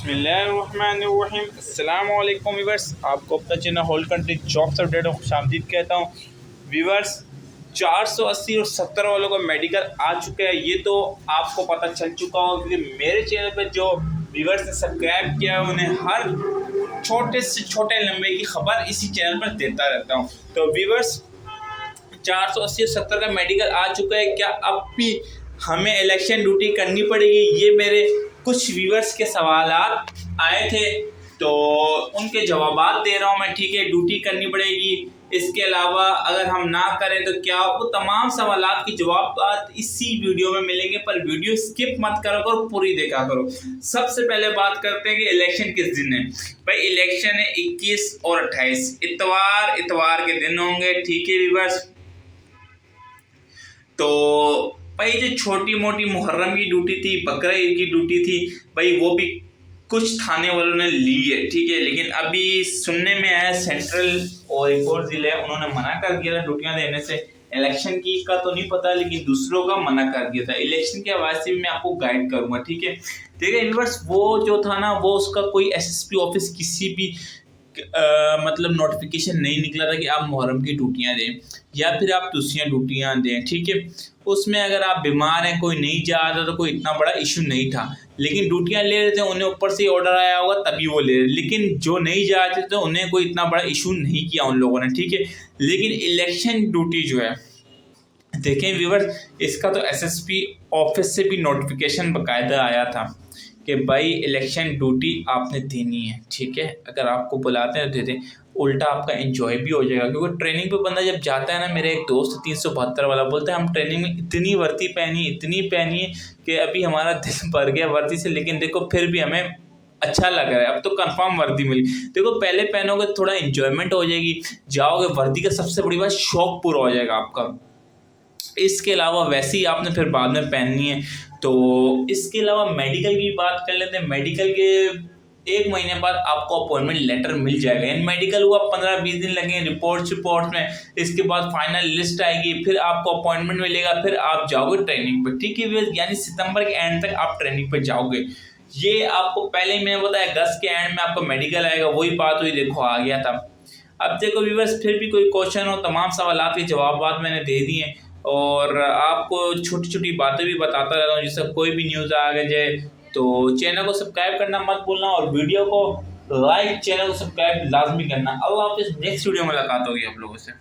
बिस्मिल्लाहिर्रहमानिर्रहीम। अस्सलाम वालेकुम व्यूअर्स, आपको अपना channel whole country jobs update में खुशामदीद कहता हूँ। व्यूअर्स 480 और 70 वालों का मेडिकल आ चुका है, ये तो आपको पता चल चुका होगा क्योंकि मेरे चैनल पर जो व्यूअर्स ने सब्सक्राइब किया है उन्हें हर छोटे से छोटे लम्बे की खबर इसी चैनल पर देता रहता हूँ। तो व्यूअर्स 480 और 70 का मेडिकल आ चुका है, क्या अब भी हमें इलेक्शन ड्यूटी करनी पड़ेगी? ये मेरे कुछ व्यूअर्स के सवालात आए थे तो उनके जवाबात दे रहा हूँ मैं। ठीक है, ड्यूटी करनी पड़ेगी, इसके अलावा अगर हम ना करें तो क्या, वो तमाम सवालात के जवाब इसी वीडियो में मिलेंगे, पर वीडियो स्किप मत करो करो, पूरी देखा करो। सबसे पहले बात करते हैं कि इलेक्शन किस दिन है। भाई इलेक्शन है 21 और 28 इतवार के दिन होंगे। ठीक है व्यूअर्स, तो भाई जो छोटी मोटी मुहर्रम की ड्यूटी थी, बकरा ईद की ड्यूटी थी, भाई वो भी कुछ थाने वालों ने ली है। ठीक है, लेकिन अभी सुनने में आया सेंट्रल और एक और जिले उन्होंने मना कर दिया था ड्यूटियां देने से। इलेक्शन की का तो नहीं पता, लेकिन दूसरों का मना कर दिया था। इलेक्शन के हवाले से भी मैं आपको गाइड करूंगा। ठीक है, देखिए व्यूअर्स, वो जो था ना, वो उसका कोई एसएसपी ऑफिस किसी भी मतलब नोटिफिकेशन नहीं निकला था कि आप मुहर्रम की ड्यूटियां दें या फिर आप दूसरी ड्यूटियां दें। ठीक है, उसमें अगर आप बीमार हैं, कोई नहीं जा रहा तो कोई इतना बड़ा इशू नहीं था, लेकिन ड्यूटियां ले रहे थे, उन्हें ऊपर से ऑर्डर आया होगा तभी वो ले रहे, लेकिन जो नहीं जा रहे थे तो उन्हें कोई इतना बड़ा इशू नहीं किया उन लोगों ने। ठीक है, लेकिन इलेक्शन ड्यूटी जो है, देखें व्यूअर्स, इसका तो एसएसपी ऑफिस से भी नोटिफिकेशन बाकायदा आया था कि भाई इलेक्शन ड्यूटी आपने देनी है। ठीक है, अगर आपको बुलाते हैं तो दे दें, उल्टा आपका एंजॉय भी हो जाएगा। क्योंकि ट्रेनिंग पे बंदा जब जाता है ना, मेरे एक दोस्त 372 वाला बोलता है हम ट्रेनिंग में इतनी वर्दी पहनी है कि अभी हमारा दिल भर गया वर्दी से, लेकिन देखो फिर भी हमें अच्छा लग रहा है, अब तो कंफर्म वर्दी मिली। देखो पहले पहनोगे थोड़ा एंजॉयमेंट हो जाएगी, जाओगे वर्दी का सबसे बड़ी बात शौक पूरा हो जाएगा आपका। इसके अलावा वैसे ही आपने फिर बाद में पहननी है। तो इसके अलावा मेडिकल की बात कर लेते हैं। मेडिकल के 1 महीने बाद आपको अपॉइंटमेंट लेटर मिल जाएगा, यानी मेडिकल हुआ 15-20 दिन लगेंगे रिपोर्ट में, इसके बाद फाइनल लिस्ट आएगी, फिर आपको अपॉइंटमेंट मिलेगा, फिर आप जाओगे ट्रेनिंग पे। ठीक है, यानी सितंबर के एंड तक आप ट्रेनिंग पे जाओगे। ये आपको पहले ही मैंने बताया, अगस्त के एंड में आपको मेडिकल आएगा, वही बात हुई, देखो आ गया था। अब देखो व्यूअर्स, फिर भी कोई क्वेश्चन हो, तमाम सवालात के जवाब मैंने दे दिए और आपको छोटी छोटी बातें भी बताता रहता हूँ, जिससे कोई भी न्यूज़ आ जाए। तो चैनल को सब्सक्राइब करना मत भूलना और वीडियो को लाइक, चैनल को सब्सक्राइब लाजमी करना। अब आप इस नेक्स्ट वीडियो में मुलाकात होगी आप लोगों से।